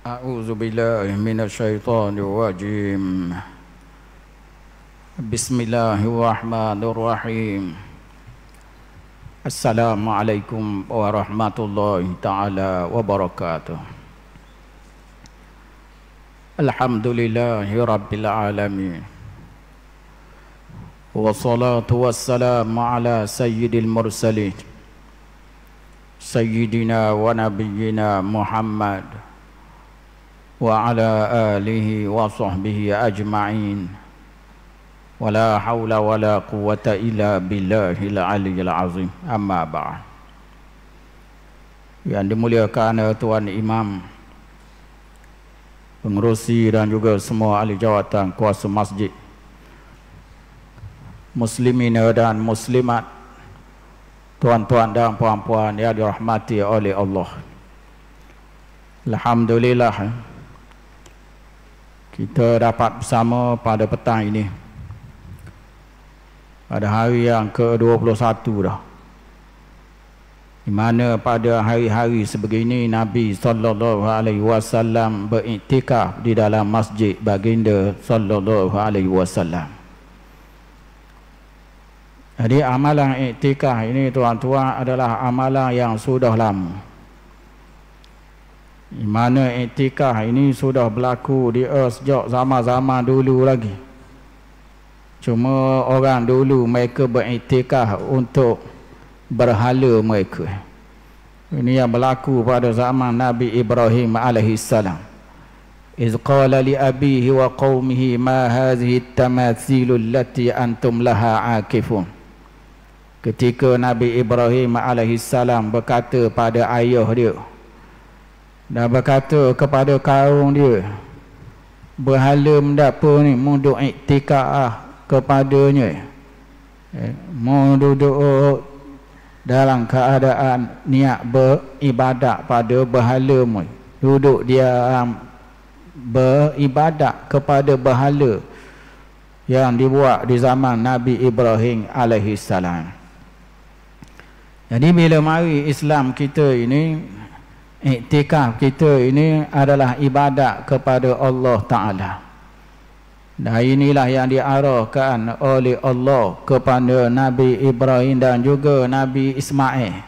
A'udzu billahi minasyaitonir rajim. Bismillahirrahmanirrahim. Assalamualaikum warahmatullahi taala wabarakatuh. Alhamdulillahi rabbil alamin. Wassalatu wassalamu ala sayyidil mursalin. Sayyidina wa nabiyyina Muhammad wa ala alihi wa sahbihi ajma'in. Wala hawla wala quwwata illa billahil aliyyil azim. Amma ba'd. Yang dimuliakan Tuan Imam, pengerusi dan juga semua ahli jawatan kuasa masjid, muslimin dan muslimat, tuan-tuan dan puan-puan yang dirahmati oleh Allah. Alhamdulillah, kita dapat bersama pada petang ini, pada hari yang ke-21 dah, di mana pada hari-hari sebegini Nabi SAW beriktikaf di dalam masjid baginda SAW. Jadi amalan iktikaf ini tuan-tuan adalah amalan yang sudah lama, di mana iktikaf ini sudah berlaku di sejak zaman-zaman dulu lagi. Cuma orang dulu mereka beriktikaf untuk berhala mereka. Ini yang berlaku pada zaman Nabi Ibrahim alaihissalam. Iz qala li abihi wa qaumihi ma hadhihi at-tamathilu allati antum laha akifun. Ketika Nabi Ibrahim alaihissalam berkata pada ayah dia dan berkata kepada kaum dia, berhala mendapa ni, mau duduk iktikaf kepadanya, mau duduk dalam keadaan niat beribadat pada berhala mu, duduk dia beribadat kepada berhala yang dibuat di zaman Nabi Ibrahim alaihissalam. Jadi bila mari Islam kita ini, iktikaf kita ini adalah ibadat kepada Allah Ta'ala. Dan inilah yang diarahkan oleh Allah kepada Nabi Ibrahim dan juga Nabi Ismail.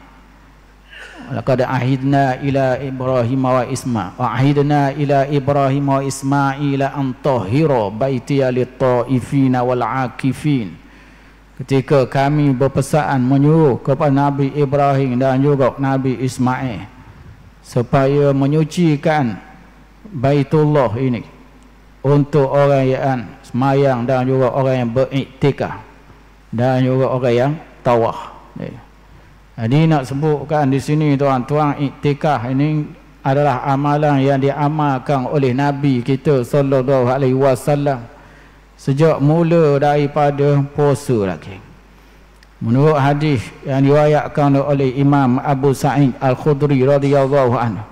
Laqad ahidna ila Ibrahim wa Ismail wa ahidna ila Ibrahim wa Ismail an tahhira baitiya lit-taifina wal akifin. Ketika kami berpesan menyuruh kepada Nabi Ibrahim dan juga Nabi Ismail supaya menyucikan Baitullah ini untuk orang yang semayang dan juga orang yang beriktikaf dan juga orang yang tawaf. Jadi nak sebutkan di sini tuan-tuan, iktikaf ini adalah amalan yang diamalkan oleh Nabi kita sallallahu alaihi wasallam sejak mula daripada puasa lagi. Menurut hadis yang diriwayatkan oleh Imam Abu Sa'id Al-Khudri radhiyallahu anhu,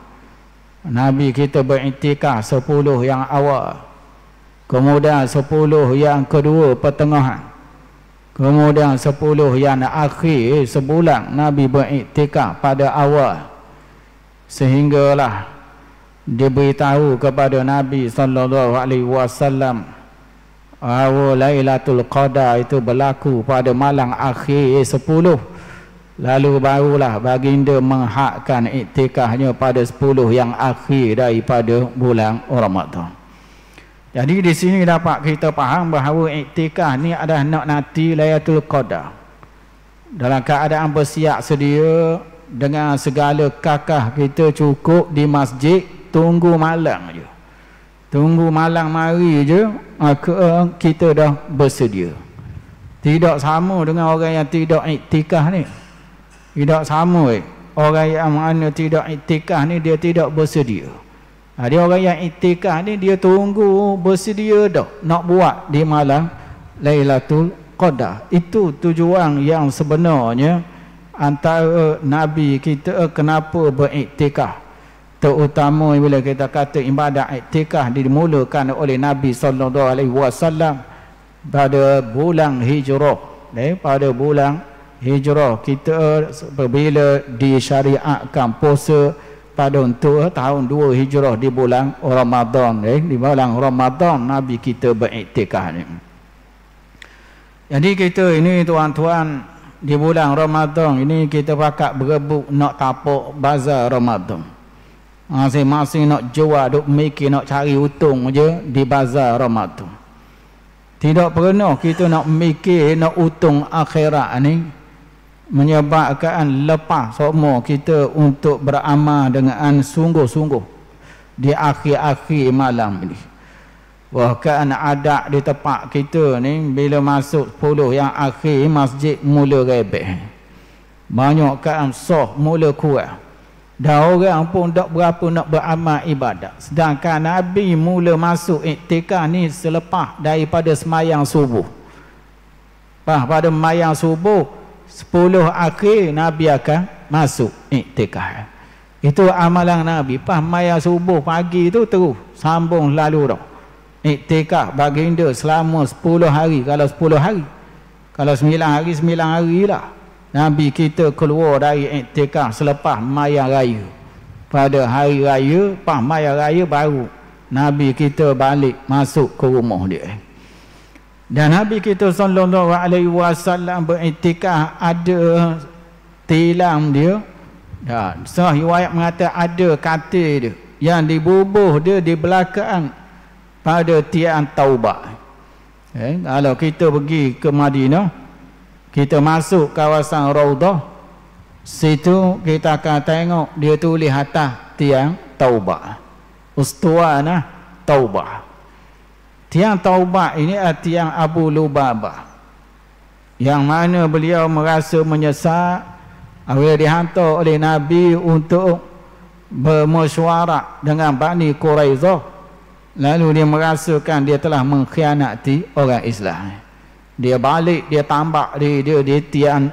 Nabi kita beriktikaf 10 yang awal, kemudian 10 yang kedua pertengahan, kemudian 10 yang akhir sebulan Nabi beriktikaf pada awal, sehinggalah diberitahu kepada Nabi sallallahu alaihi wasallam Lailatul Qadar itu berlaku pada malam akhir 10. Lalu barulah baginda menghakkan iktikafnya pada 10 yang akhir daripada bulan Ramadan. Jadi di sini dapat kita faham bahawa iktikaf ni adalah nak nanti Lailatul Qadar, dalam keadaan bersiap sedia dengan segala kakah kita cukup di masjid, tunggu malam je. Tunggu malam mari je, maka kita dah bersedia. Tidak sama dengan orang yang tidak iktikaf ni. Tidak sama. Orang yang mana tidak iktikaf ni, dia tidak bersedia. Dia orang yang iktikaf ni, dia tunggu bersedia dah nak buat di malam Lailatul Qadar. Itu tujuan yang sebenarnya antara Nabi kita kenapa beriktikaf. Terutama bila kita kata ibadat iktikaf dimulakan oleh Nabi sallallahu alaihi wasallam pada bulan Hijrah. Pada bulan Hijrah kita apabila disyariatkan puasa pada untuk tahun 2 Hijrah di bulan Ramadan, di bulan Ramadan Nabi kita beriktikaf ni. Jadi kita ini tuan-tuan di bulan Ramadan ini kita pakat berebut nak tapuk bazar Ramadan. Masing-masing nak jual, duk mikir nak cari untung je di bazar Ramadan. Tidak pernah kita nak mikir nak untung akhirat ni, menyebabkan lepas semua kita untuk beramal dengan sungguh-sungguh di akhir-akhir malam ini. Bahkan adat di tempat kita ni bila masuk 10 yang akhir masjid mula rebeh. Banyak kan soh mula kurang. Dan orang pun tak berapa nak beramal ibadat. Sedangkan Nabi mula masuk iktikaf ni selepas daripada semayang subuh. Pada semayang subuh 10 akhir Nabi akan masuk iktikaf. Itu amalan Nabi. Pas semayang subuh pagi tu terus sambung lalu dah. Iktikaf baginda selama 10 hari. Kalau 10 hari, kalau 9 hari, 9 hari lah Nabi kita keluar dari iktikaf selepas mayang raya. Pada hari raya, pas mayang raya baru Nabi kita balik masuk ke rumah dia. Dan Nabi kita sallallahu alaihi wasallam beriktikaf ada tilam dia. Sahih riwayat mengatakan ada katil dia yang dibubuh dia di belakang pada tiang Taubah. Kalau kita pergi ke Madinah, kita masuk kawasan Raudah, situ kita akan tengok dia tulis atas tiang Taubah, Ustuanah Taubah. Tiang Taubah ini adalah tiang Abu Lubabah, yang mana beliau merasa menyesal apabila dihantar oleh Nabi untuk bermesyuarat dengan Bani Quraidah. Lalu dia merasakan dia telah mengkhianati orang Islam. Dia balik, dia tambak di tiang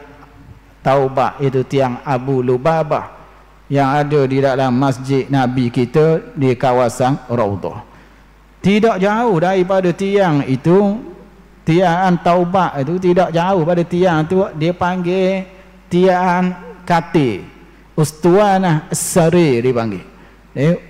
Taubah, itu tiang Abu Lubabah yang ada di dalam masjid Nabi kita di kawasan Raudah. Tidak jauh daripada tiang itu, tiang Taubah itu tidak jauh pada tiang itu, dia panggil tiang Kati, Ustuanah As-Sari dipanggil.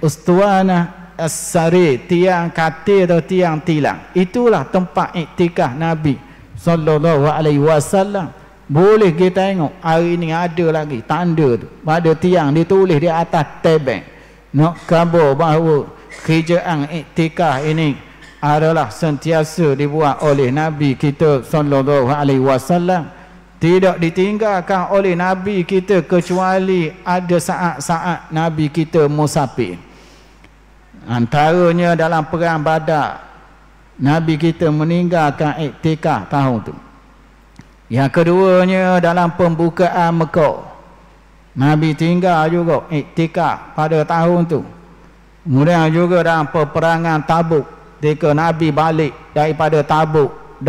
Ustuanah As-Sari, tiang Kati atau tiang tilang. Itulah tempat iktikaf Nabi sallallahu alaihi wasallam. Boleh kita tengok hari ni ada lagi tanda tu pada tiang ditulis di atas tebing. Nak khabar bahawa kerjaan iktikaf ini adalah sentiasa dibuat oleh Nabi kita sallallahu alaihi wasallam. Tidak ditinggalkan oleh Nabi kita kecuali ada saat-saat Nabi kita musafir. Antaranya dalam perang Badar, Nabi kita meninggalkan iktikaf tahun tu. Yang keduanya dalam pembukaan Mekah, Nabi tinggal juga iktikaf pada tahun tu. Kemudian juga dalam peperangan Tabuk, ketika Nabi balik daripada Tabuk,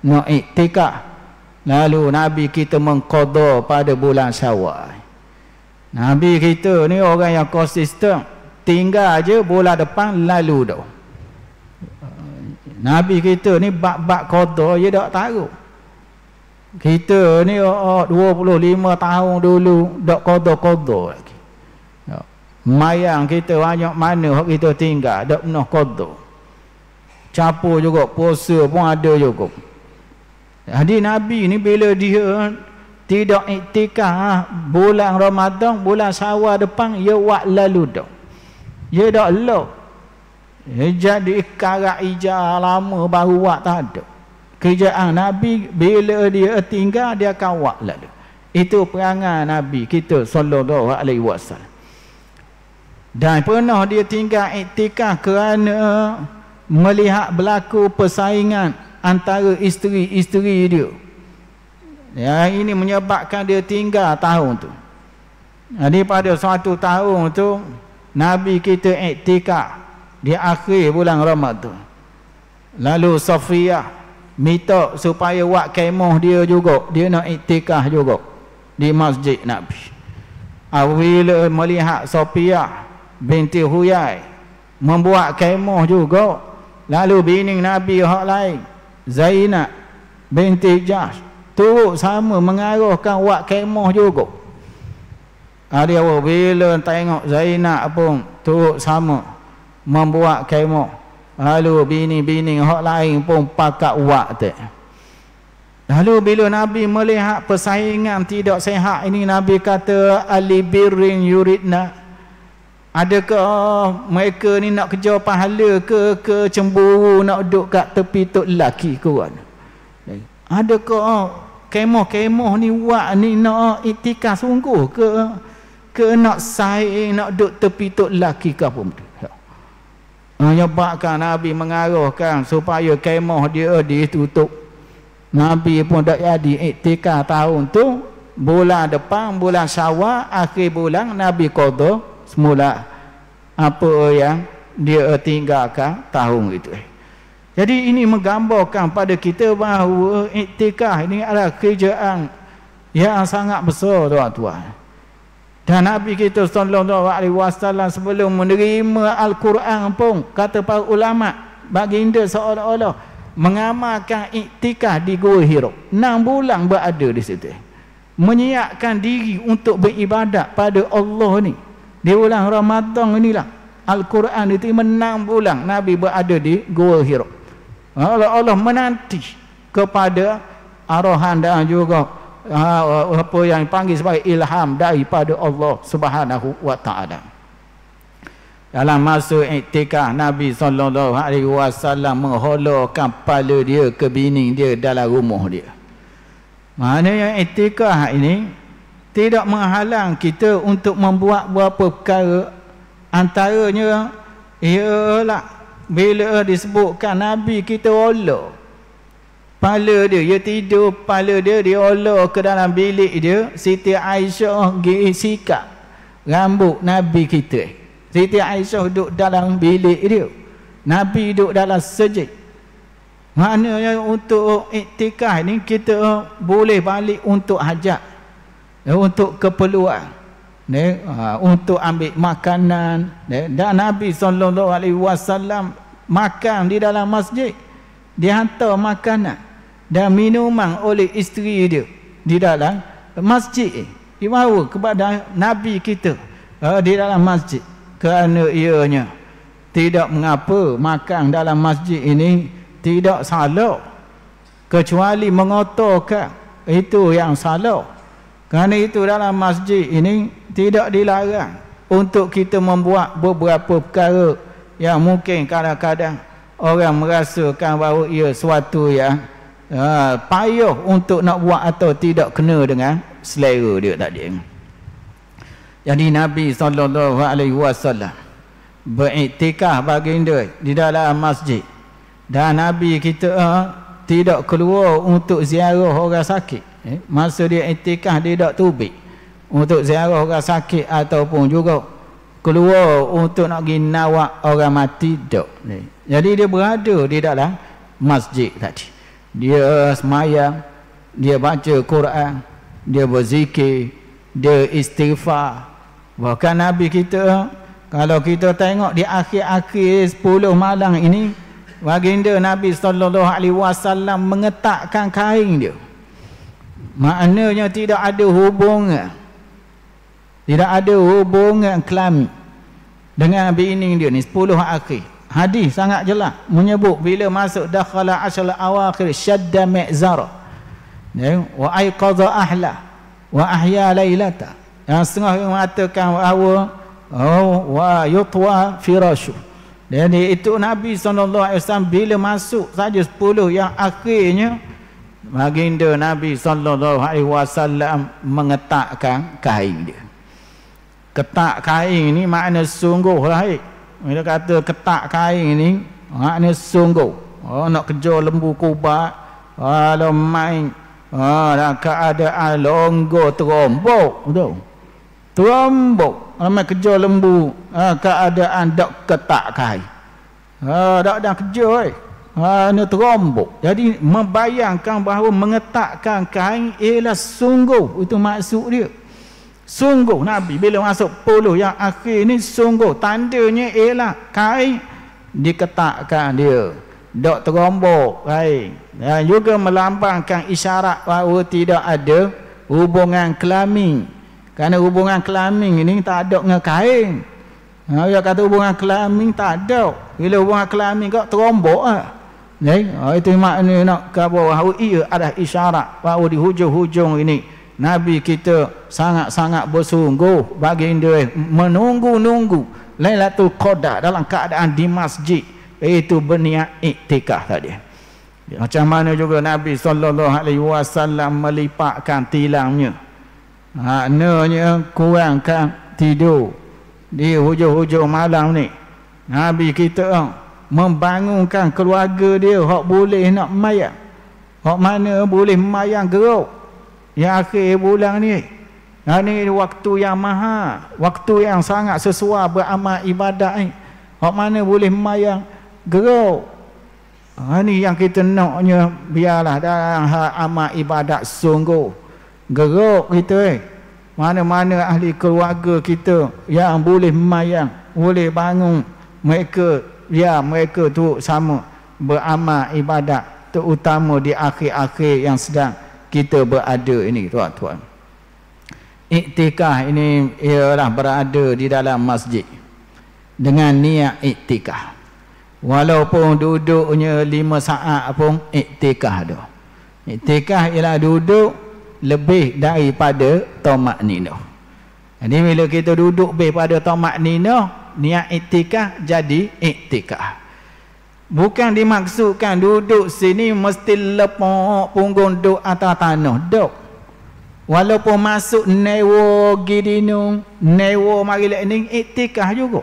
nak iktikaf. Lalu Nabi kita mengqadha pada bulan Syawal. Nabi kita ni orang yang konsisten, tinggal aja bulan depan lalu dah. Nabi kita ni bab-bab qadha dia tak tahu. Kita ni 25 tahun dulu dak qadha-qadha lagi. Mayang kita banyak mana hak kita tinggal dak pernah qadha. Campur juga puasa pun ada juga. Jadi Nabi ni bila dia tidak iktikaf bulan Ramadan, bulan Syawal depan dia buat lalu dah. Dia dak elok. Jadi karak ijah lama baru buat tak ada. Kerjaan Nabi bila dia tinggal dia akan buat lalu. Itu perangai Nabi kita sallallahu alaihi wasallam. Dan pernah dia tinggal iktikaf kerana melihat berlaku persaingan antara isteri-isteri dia. Ya, ini menyebabkan dia tinggal tahun tu. Jadi pada suatu tahun tu Nabi kita iktikaf di akhir bulan Ramadan. Lalu Safiyah minta supaya buat kemah dia juga, dia nak iktikaf juga di masjid Nabi. Apabila melihat Safiyah binti Huyai membuat kemah juga, lalu bini Nabi hak lain Zainab binti Jahsh turut sama mengarahkan buat kemah juga. Dia bila tengok Zainab pun turut sama membuat kemah. Lalu bini-bini hak lain pun pakat buat tu. Lalu bila Nabi melihat persaingan tidak sihat ini, Nabi kata alibirrin yuridna. Adakah mereka ni nak kejar pahala ke cemburu nak duduk kat tepi tok lelaki kawan? Adakah kemah-kemah ni buat ni nak iktikaf sungguh ke nak saing nak duduk tepi tok lelaki ke apa betul? Menyebabkan Nabi mengarahkan supaya kemah dia ditutup. Nabi pun tak jadi iktikaf tahun tu. Bulan depan, bulan Syawal, akhir bulan Nabi qada semula apa yang dia tinggalkan tahun itu. Jadi ini menggambarkan pada kita bahawa iktikaf ini adalah kerjaan yang sangat besar, tuan-tuan. Dan Nabi kita sallallahu alaihi wasallam sebelum menerima Al-Quran pun kata para ulama baginda seolah-olah mengamalkan iktikaf di Gua Hira. 6 bulan berada di situ. Menyiapkan diri untuk beribadat pada Allah ni. Di bulan Ramadan inilah Al-Quran itu 6 bulan Nabi berada di Gua Hira. Allah menanti kepada arahan dan juga apa yang dipanggil sebagai ilham daripada Allah Subhanahu wa taala. Dalam masa iktikaf Nabi sallallahu alaihi wasallam mengholorkan kepala dia ke bini dia dalam rumah dia. Maknanya iktikaf ini tidak menghalang kita untuk membuat beberapa perkara, antaranya ialah bila disebutkan Nabi kita olor kepala dia tidur, kepala dia olor ke dalam bilik dia. Siti Aisyah pergi sikat rambut Nabi kita. Siti Aisyah duduk dalam bilik dia, Nabi duduk dalam sejid. Maknanya untuk iktikaf ni kita boleh balik untuk hajat, untuk keperluan, untuk ambil makanan. Dan Nabi SAW makan di dalam masjid, dihantar makanan dan minuman oleh isteri dia di dalam masjid, dibawa kepada Nabi kita di dalam masjid. Kerana ianya tidak mengapa makan dalam masjid ini tidak salah, kecuali mengotorkan, itu yang salah. Kerana itu dalam masjid ini tidak dilarang untuk kita membuat beberapa perkara yang mungkin kadang-kadang orang merasakan bahawa ia suatu yang payah untuk nak buat atau tidak kena dengan selera dia tadi. Jadi Nabi SAW beriktikaf baginda di dalam masjid. Dan Nabi kita tidak keluar untuk ziarah orang sakit. Masa dia iktikaf dia tak tubik untuk ziarah orang sakit ataupun juga keluar untuk nak pergi nawak orang mati, tak. Jadi dia berada di dalam masjid tadi. Dia semayang, dia baca Quran, dia berzikir, dia istighfar. Bahkan Nabi kita, kalau kita tengok di akhir-akhir 10 malam ini, baginda Nabi SAW mengetakkan kain dia. Maknanya tidak ada hubungan, tidak ada hubungan kelamin dengan bini dia ni 10 akhir. Hadis sangat jelas menyebut bila masuk dakhala asyal awakhir syadda mi'zara wa aiqadha ahla wa ahya lailata. Yang setengah yang mengatakan bahawa wa yutwa firashu. Jadi itu Nabi SAW bila masuk saja 10 yang akhirnya, baginda Nabi SAW mengetakkan kain dia. Ketak kain ni makna sungguh lah. Bila kata ketak kain ni makna sungguh. Nak kejar lembu kubat, kalau main dalam keadaan longgo terombok, betul, terombok ramai kejar lembu, keadaan dak ketak kain, dak kejar ni terombok. Jadi membayangkan bahawa mengetakkan kain ialah sungguh, itu maksud dia. Sungguh Nabi bila masuk 10 yang akhir ni, sungguh tandanya ialah kain diketakkan dia, dak terombok kain. Dan juga melambangkan isyarat bahawa tidak ada hubungan kelamin. Kerana hubungan kelamin ini tak ada dengan kain. Dia kata hubungan kelamin tak ada. Bila hubungan kelamin kau terombok itu makna nak ke bawah ia ada isyarat bahawa di hujung-hujung ini Nabi kita sangat-sangat bersungguh baginda menunggu-nunggu Lailatul Qadar dalam keadaan di masjid, iaitu berniat iktikaf tadi. Macam mana juga Nabi SAW melipatkan tilangnya, maknanya kurangkan tidur di hujung-hujung malam ni. Nabi kita membangunkan keluarga dia hak boleh nak mayang, hak mana boleh mayang geruk yang akhir bulan ni. Ini waktu yang mahal, waktu yang sangat sesuai beramal ibadat ni. Hak mana boleh mayang geruk. Ini yang kita naknya, biarlah dalam hal amal ibadat sungguh geruk kita mana-mana ahli keluarga kita yang boleh mayang, boleh bangun, mereka tu sama beramal ibadat, terutama di akhir-akhir yang sedang kita berada ini, tuan-tuan. Iktikaf ini ialah berada di dalam masjid dengan niat iktikaf. Walaupun duduknya 5 saat pun iktikaf dah. Iktikaf ialah duduk lebih daripada tamakninah. Jadi bila kita duduk lebih pada tamakninah, niat iktikaf jadi iktikaf. Bukan dimaksudkan duduk sini mesti lepok punggung duduk atas tanah. Duk. Walaupun masuk newo gidinung, newo mari ni iktikaf juga.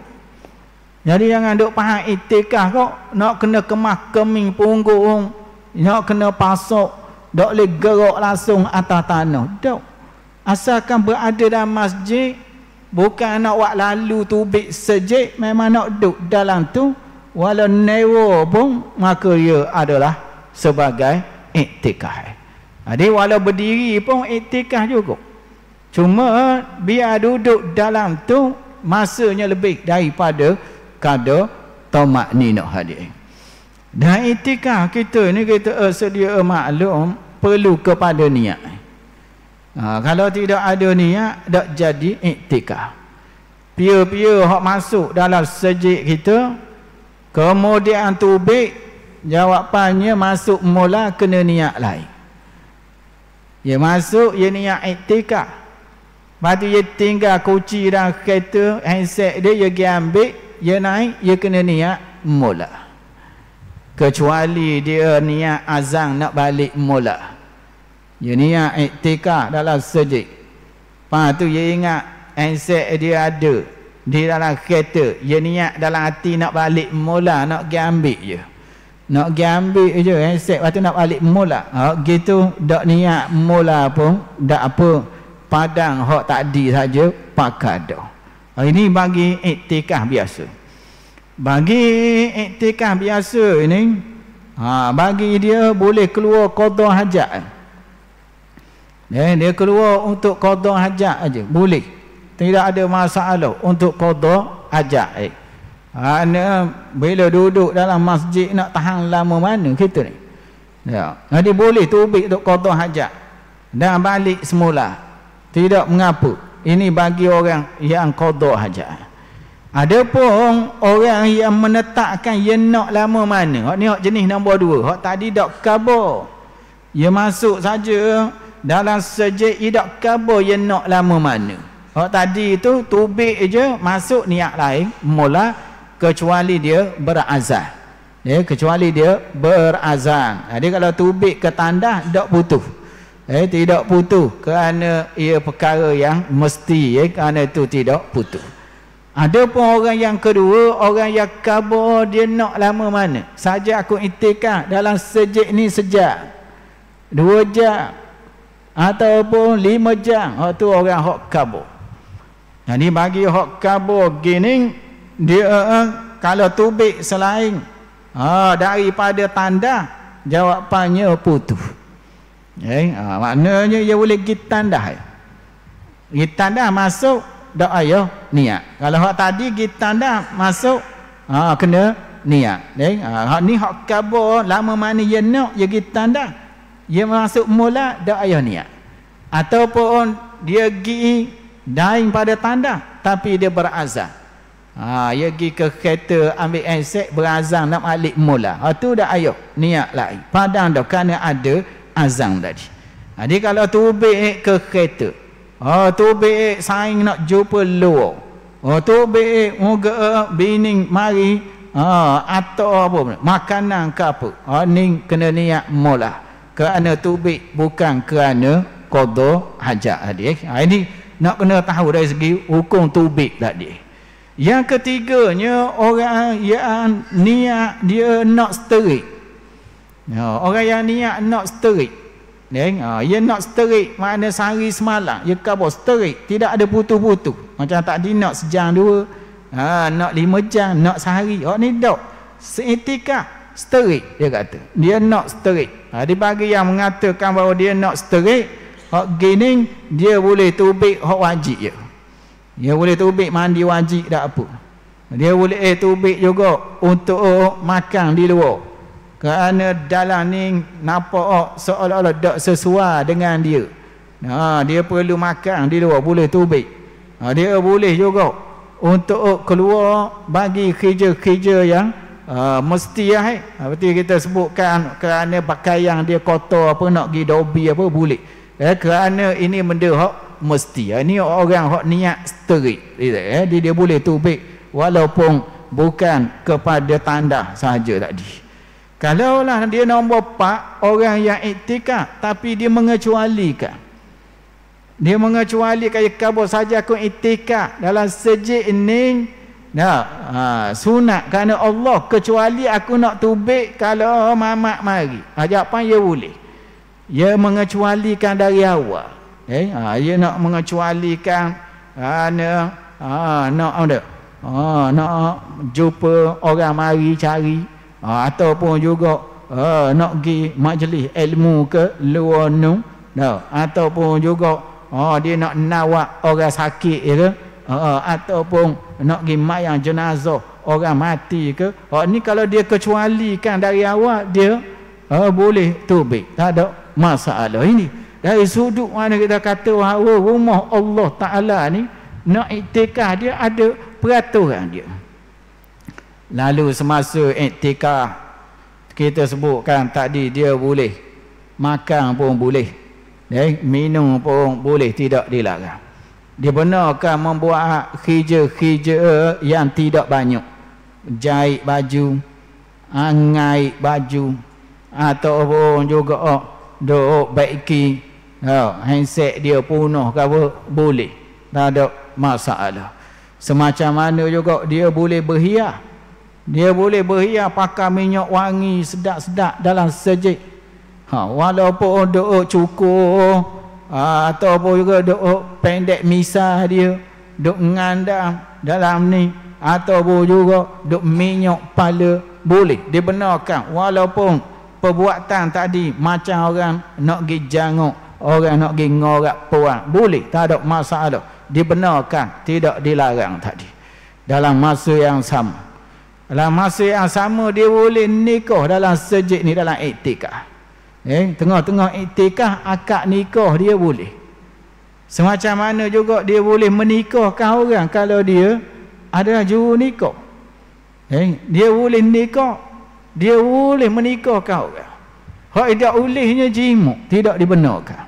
Jadi jangan duk faham iktikaf kok nak kena kemah keming punggung, nak kena pasok, tak boleh gerak langsung atas tanah. Tak. Asalkan berada dalam masjid, bukan nak buat lalu tubik sejik, memang nak duduk dalam tu, walau newo pun, maka ia adalah sebagai iktikaf. Jadi walau berdiri pun iktikaf juga. Cuma biar duduk dalam tu, masanya lebih daripada kadar tamakninah hadir. Dan iktikaf kita ni kita sedia maklum perlu kepada niat. Kalau tidak ada niat, tak jadi iktikaf. Pia-pia hak masuk dalam sejid kita, kemudian tubik, jawapannya masuk mula kena niat lain. Dia masuk, dia niat iktikaf. Lepas tu dia tinggal kunci dalam kereta, handset dia pergi ambil, dia naik, dia kena niat mula. Kecuali dia niat azan nak balik mula, dia niat iktikaf dalam sejid. Lepas tu dia ingat handset dia ada di dalam kereta, dia niat dalam hati nak balik mula, nak pergi ambil je, nak pergi ambil je handset, lepas tu nak balik mula. Gitu tak niat mula pun tak apa, padang hak tadi saja pakai dah. Ini bagi iktikaf biasa. Bagi iktikaf biasa ini, bagi dia boleh keluar qada hajat. Dia keluar untuk qada hajat aja, boleh. Tidak ada masalah untuk qada hajat. Bila duduk dalam masjid nak tahan lama mana kita ni. Ya, jadi boleh tubik untuk qada hajat dan balik semula. Tidak mengapa. Ini bagi orang yang qada hajat. Adapun orang yang menetapkan dia nak lama mana, hak ni hak jenis nombor 2. Hak tadi dak kabar, dia masuk saja dalam sejid, dia dak kabar dia nak lama mana. Hak tadi tu tubik je, masuk niat lain mula, kecuali dia berazan. Kecuali dia berazan. Jadi kalau tubik ke tandas dak putus. Tidak putus kerana ia perkara yang mesti, kerana itu tidak putus. Ada pun orang yang kedua, orang yang kabar dia nak lama mana. Saja aku iktikaf dalam sejid ni sejam, 2 jam ataupun 5 jam. Tu orang hak kabar. Jadi bagi hak kabar gini, dia kalau tubik selain daripada tanda, jawapannya putus. Maknanya dia boleh pergi tanda. Pergi tanda masuk, tak payah niat. Kalau hak tadi pergi tanda masuk, kena niat. Hak ni hak kabar lama mana dia nak, dia pergi tanda, dia masuk mula, tak payah niat. Ataupun dia pergi daing pada tanda tapi dia berazam. Dia pergi ke kereta ambil handset berazam nak balik mula. Tu dah ayo niat lain. Padang dah kerana ada azam tadi. Jadi kalau tubik ke kereta, tubik saing nak jumpa luar. Tubik moga bini mari atau apa makanan ke apa. Ni kena niat mula. Kerana tubik bukan kerana qada hajat tadi. Ini nak kena tahu dari segi hukum tubik tadi. Yang ketiganya orang yang niat dia nak sterik. Orang yang niat nak sterik. Dia nak sterik makna sehari semalam dia kabur sterik, tidak ada putus-putus. Macam tadi nak sejam dua, nak 5 jam, nak sehari. Ni dok seetika sterik dia kata. Dia nak sterik. Dia bagi yang mengatakan bahawa dia nak sterik, gini dia boleh tubik hak wajib je. Dia boleh tubik mandi wajib tak apa. Dia boleh tubik juga untuk makan di luar. Kerana dalam ni nampak seolah-olah tak sesuai dengan dia. Dia perlu makan di luar, boleh tubik. Dia boleh juga untuk keluar bagi kerja-kerja yang mesti seperti kita sebutkan, kerana pakaian dia kotor apa nak pergi dobi apa boleh. Kerana ini benda hak mesti. Ini orang hak niat sterik. Dia boleh tubik walaupun bukan kepada tanda sahaja tadi. Kalaulah dia nombor 4, orang yang iktikaf tapi dia mengecualikan. Dia mengecualikan kabur saja aku iktikaf dalam sejid ini. Sunat kerana Allah, kecuali aku nak tubik kalau mamak mari. Jawapan dia boleh. Dia mengecualikan dari awal. Dia nak mengecualikan nak jumpa orang mari cari, ataupun juga nak pergi majlis ilmu ke luar nu, ataupun juga dia nak nawak orang sakit ke, ataupun nak pergi mayang jenazah orang mati ke. Ni kalau dia kecualikan dari awal, dia boleh tubik, tak ada masalah. Ini dari sudut mana kita kata bahawa rumah Allah Ta'ala ni nak iktikaf, dia ada peraturan dia. Lalu semasa iktikaf kita sebutkan tadi, dia boleh makan pun boleh, minum pun boleh, tidak dilarang. Dibenarkan membuat kerja-kerja yang tidak banyak, jahit baju, ngait baju, ataupun juga duk baiki handset dia punah ke apa, boleh, tak ada masalah. Semacam mana juga dia boleh berhias. Dia boleh berhias pakai minyak wangi sedap-sedap dalam sejid. Walaupun duk cukur, ataupun juga duk pendek misah dia, duk ngandam dalam ni, ataupun juga duk minyak kepala, boleh, dibenarkan. Walaupun perbuatan tadi macam orang nak pergi janguk, orang nak pergi ngorak puan, boleh, tak ada masalah, dibenarkan, tidak dilarang tadi. Dalam masa yang sama, dalam masa yang sama dia boleh nikah dalam sejid ni, dalam iktikaf. Tengah-tengah iktikaf akad nikah dia boleh. Semacam mana juga dia boleh menikahkan orang kalau dia adalah juru nikah. Dia boleh nikah, dia boleh menikahkan orang. Hak tidak bolehnya jimuk, tidak dibenarkan.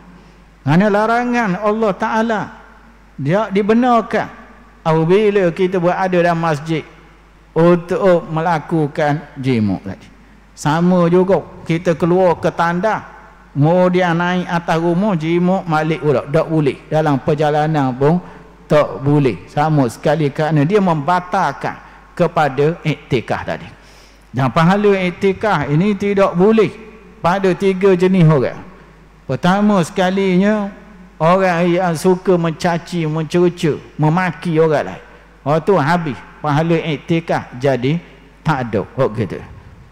Kerana larangan Allah Ta'ala dia dibenarkan apabila kita berada dalam masjid untuk melakukan jimuk tadi. Sama juga kita keluar ke tanda, kemudian naik atas rumah jimuk balik pula, tak boleh. Dalam perjalanan pun tak boleh sama sekali, kerana dia membatalkan kepada iktikaf tadi. Dan pahala iktikaf ini tidak boleh pada 3 jenis orang. Pertama sekalinya, orang yang suka mencaci, mencerca, memaki orang lain. Tu habis pahala iktikaf, jadi tak ada. Gitu.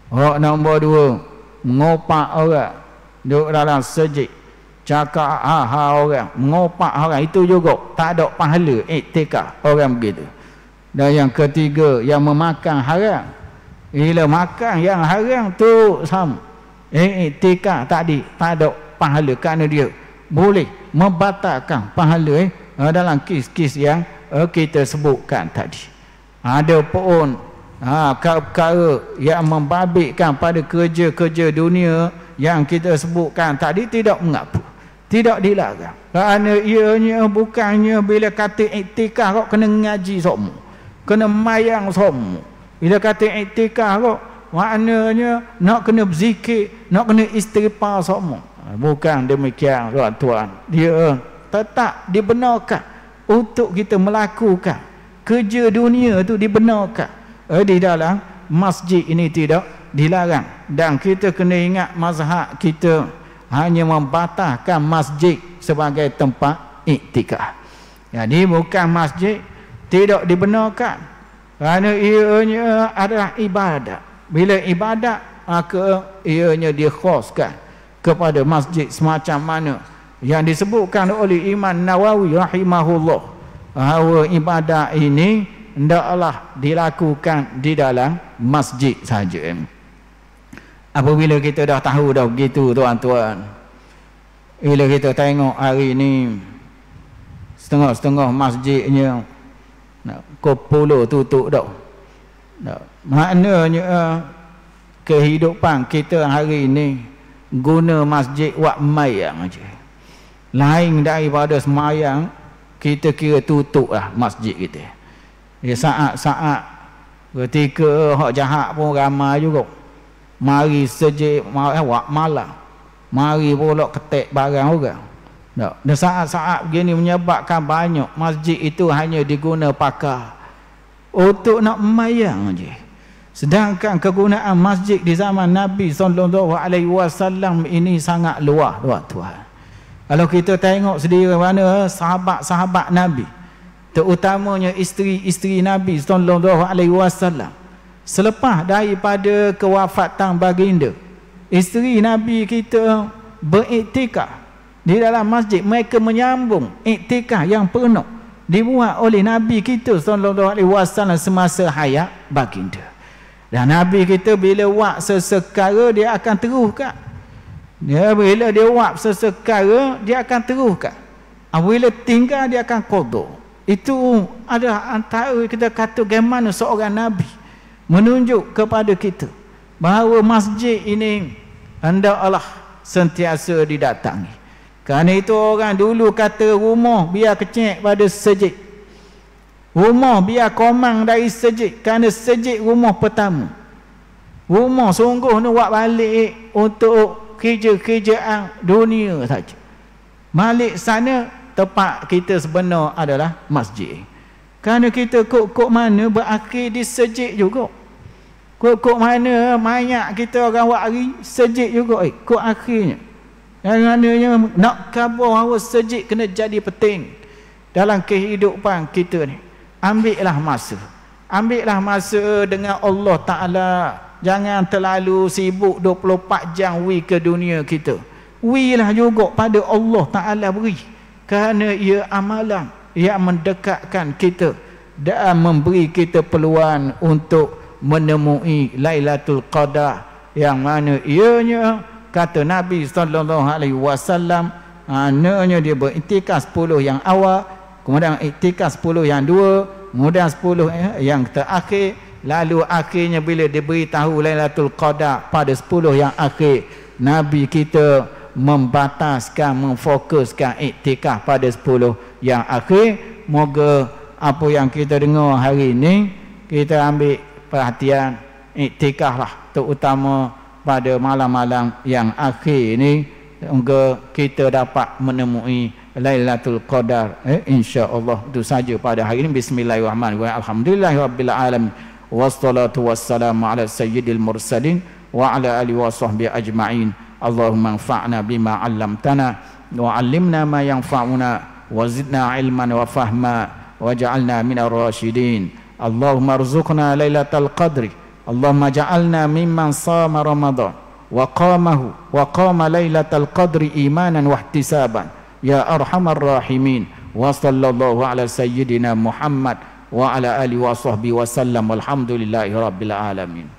Nombor 2, mengopak orang duduk dalam sejid, cakap orang, mengopak orang, itu juga tak ada pahala iktikaf orang begitu. Dan yang ketiga, yang memakan haram. Bila makan yang haram tu sama, iktikaf tadi tak ada pahala, kerana dia boleh membatalkan pahala dalam kes-kes yang kita sebutkan tadi. Ada pun perkara yang membabitkan pada kerja-kerja dunia yang kita sebutkan tadi tidak mengapa, tidak dilarang. Kerana ianya bukannya bila kata iktikaf kau kena ngaji semua, kena mayang semua. Bila kata iktikaf kau maknanya nak kena berzikir, nak kena istighfar semua. Bukan demikian tuan-tuan. Dia tetap dibenarkan untuk kita melakukan kerja dunia tu, dibenarkan di dalam masjid ini, tidak dilarang. Dan kita kena ingat mazhab kita hanya membatalkan masjid sebagai tempat iktikaf. Jadi bukan masjid tidak dibenarkan kerana ianya adalah ibadat. Bila ibadat maka ianya dikhaskan kepada masjid semacam mana yang disebutkan oleh Imam Nawawi rahimahullah, bahawa ibadat ini hendaklah dilakukan di dalam masjid saja. Apabila kita dah tahu dah begitu tuan-tuan, bila kita tengok hari ini setengah-setengah masjidnya kopolo tutup dah. Maknanya kehidupan kita hari ini guna masjid buat mayang aja. Lain daripada semayang, kita kira tutup lah masjid kita. Saat-saat ketika hak jahat pun ramai juga. Mari sejik malam, mari pula ketek barang orang. Dan saat-saat begini menyebabkan banyak masjid itu hanya diguna pakar untuk nak memayang je. Sedangkan kegunaan masjid di zaman Nabi SAW ini sangat luas tuan-tuan. Kalau kita tengok sendiri mana sahabat-sahabat Nabi, terutamanya isteri-isteri Nabi SAW, selepas daripada kewafatan baginda, isteri Nabi kita beriktikaf di dalam masjid. Mereka menyambung iktikaf yang penuh dibuat oleh Nabi kita SAW semasa hayat baginda. Dan Nabi kita bila buat sesekara dia akan teruskan. Bila dia buat sesekara dia akan teruskan. Bila tinggal dia akan qada. Itu adalah antara kita kata bagaimana seorang Nabi menunjuk kepada kita bahawa masjid ini hendaklah sentiasa didatangi. Kerana itu orang dulu kata rumah biar kecil pada sejid, rumah biar komang dari sejid, kerana sejid rumah pertama. Rumah sungguh ni buat balik untuk kerja-kerjaan dunia saja. Balik sana tempat kita sebenar adalah masjid. Kerana kita kok mana berakhir di sejid juga. Kok mana mayat kita orang wakri sejid juga kok akhirnya. Yang maknanya nak khabar bahawa sejid kena jadi penting dalam kehidupan kita ni. Ambillah masa dengan Allah Ta'ala. Jangan terlalu sibuk 24 jam ke dunia kita. Lah juga pada Allah Ta'ala beri. Kerana ia amalan yang mendekatkan kita dan memberi kita peluang untuk menemui Lailatul Qadar, yang mana ianya kata Nabi SAW, maknanya dia beriktikaf 10 yang awal, kemudian iktikaf 10 yang 2, kemudian 10 yang terakhir, lalu akhirnya bila diberitahu Lailatul Qadar pada 10 yang akhir, Nabi kita membataskan, memfokuskan iktikaf pada 10 yang akhir. Moga apa yang kita dengar hari ini kita ambil perhatian, iktikaf lah, terutama pada malam-malam yang akhir ini, semoga kita dapat menemui Lailatul Qadar, insya-Allah. Itu saja pada hari ini. Bismillahirrahmanirrahim. Alhamdulillahirabbil alamin. Wassalatu wassalamu ala sayyidil mursalin wa ala alihi washabbihi ajma'in. Allahumma anfa'na bima 'allamtana wa 'allimna ma yanfa'una wa zidna 'ilman wa fahma waj'alna minar rasyidin. Allahumma arzuqna lailatal qadri. Allahumma ja'alna mimman sama Ramadan wa qama lailatal qadri imanan wa ihtisaban ya arhamar rahimin. Wa sallallahu ala sayyidina Muhammad wa ala alihi wa sahbihi wa sallam. Walhamdulillahi rabbil alamin.